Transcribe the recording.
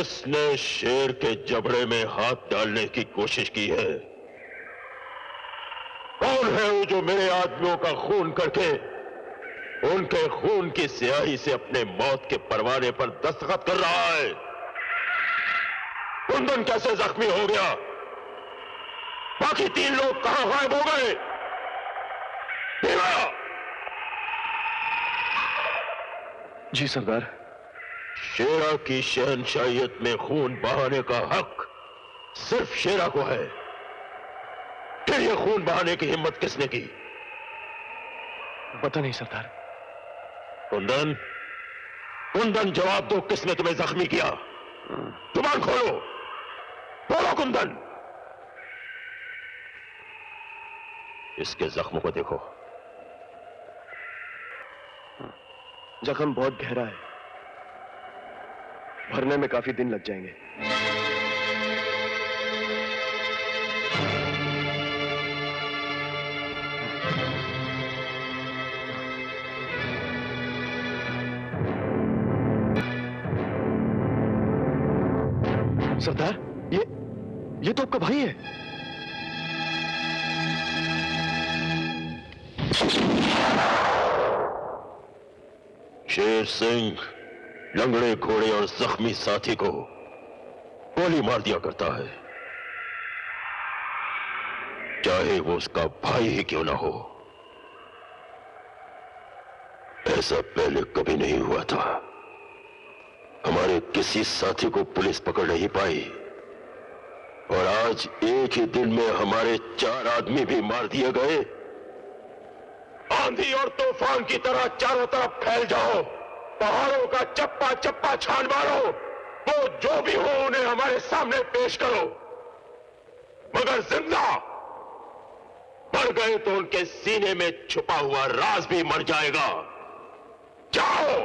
किसने शेर के जबड़े में हाथ डालने की कोशिश की है? कौन है वो जो मेरे आदमियों का खून करके उनके खून की स्याही से अपने मौत के परवाने पर दस्तखत कर रहा है? कुंदन कैसे जख्मी हो गया? बाकी 3 लोग कहां गायब हो गए? जी सरदार। शेरा की शहनशाहियत में खून बहाने का हक सिर्फ शेरा को है। फिर यह खून बहाने की हिम्मत किसने की? पता नहीं सरदार। कुंदन, कुंदन जवाब दो, किसने तुम्हें जख्मी किया? जुबान खोलो, बोलो कुंदन। इसके जख्मों को देखो। जख्म बहुत गहरा है, भरने में काफी दिन लग जाएंगे। सरदार, ये तो आपका भाई है। शेर सिंह लंगड़े घोड़े और जख्मी साथी को गोली मार दिया करता है, चाहे वो उसका भाई ही क्यों ना हो। ऐसा पहले कभी नहीं हुआ था। हमारे किसी साथी को पुलिस पकड़ नहीं पाई और आज एक ही दिन में हमारे 4 आदमी भी मार दिए गए। आंधी और तूफान की तरह चारों तरफ फैल जाओ, पहाड़ों का चप्पा चप्पा छान मारो, वो जो भी हो उन्हें हमारे सामने पेश करो, मगर जिंदा। मर गए तो उनके सीने में छुपा हुआ राज भी मर जाएगा। जाओ।